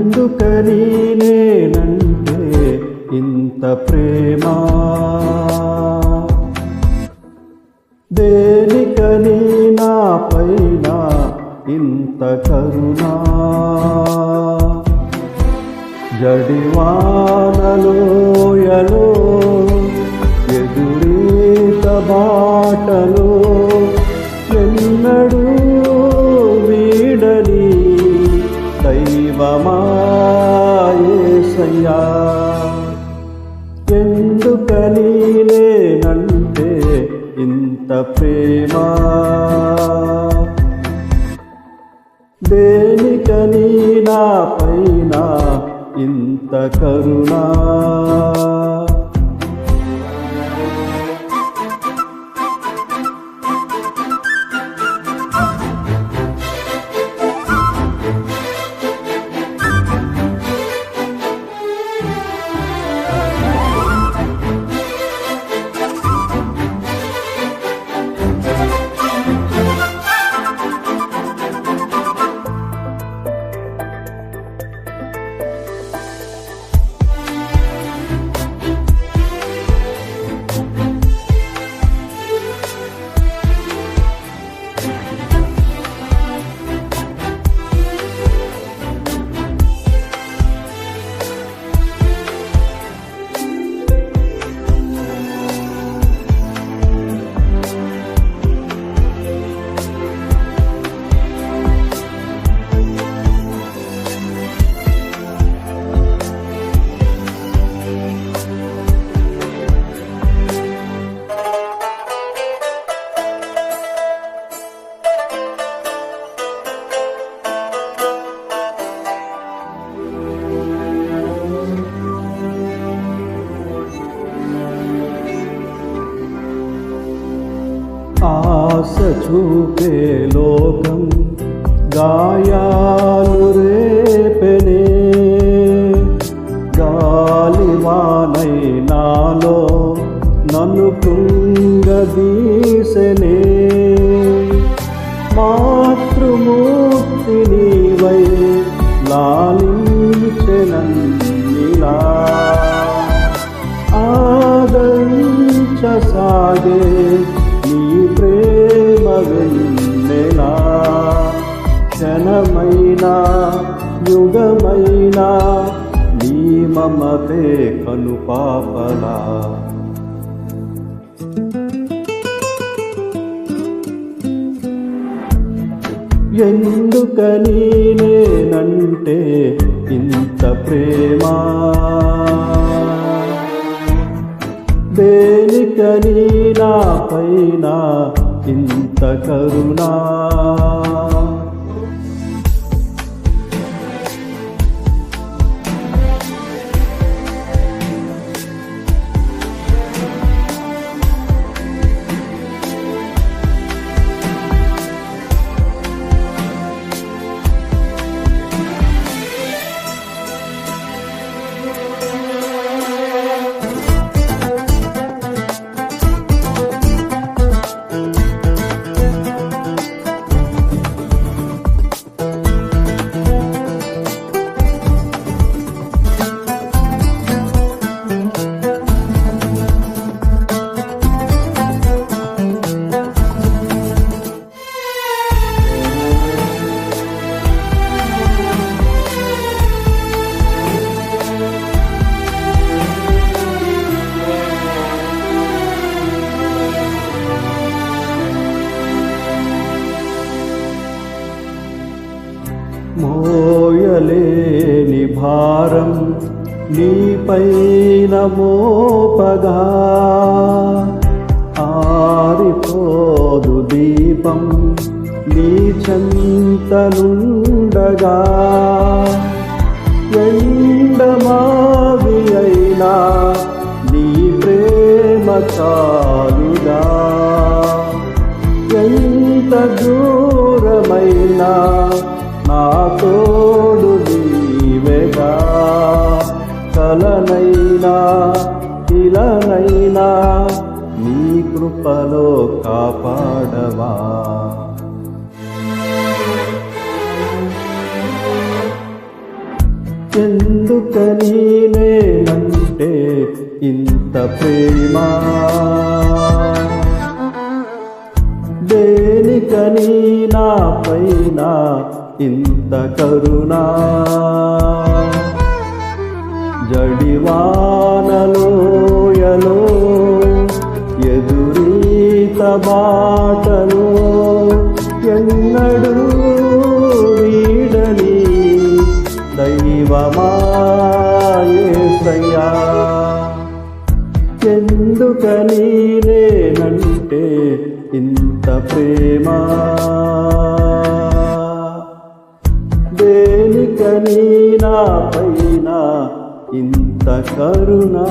ఎందుకని నేనంటే ఇంత ప్రేమ, దేనికని నా పైన ఇంత కరుణ, జడివానలోయలో ఎదురీత బాటలో ఎన్నడూ వీడని దైవమా యేసయ్యా. ఎందుకని నేనంటే ఇంత ప్రేమ, దేనికని నా పైన ఇంత కరుణ. ఆశ చూపే లోకం గాయాలు రేపెనే, గాలివానై నాలో నన్ను కుంగదీసెనే. మాతృమూర్తి నీవై లాలించెనన్నిలా, ఆదరించసాగే నీ ప్రేమ వెన్నెలా. క్షణమైనా యుగమైనా నీ మమతే కనుపాపలా. ఎందుకని నేనంటే ఇంత ప్రేమ, దేనికని నా పైన ఇంత కరుణ. మోయలేని భారం నీపైన మోపగా, ఆరిపోదు దీపం నీ చెంతనుండగా. ఎండమావి అయినా నీ ప్రేమ చాలుగా, ఎంత దూరమైనా నా తోడు నీవేగా. కలనైనా ఇలనైనా నీ కృపలో కాపాడవా. ఎందుకని నేనంటే ఇంత ప్రేమ, దేనికని నా పైన ఇంత కరుణా, జడివానలోయలో ఎదురీత బాటలో ఎన్నడూ వీడని దైవమా యేసయ్యా, ఎందుకని నేనంటే ఇంత ప్రేమ, దేనికని నా పైన ఇంత కరుణా.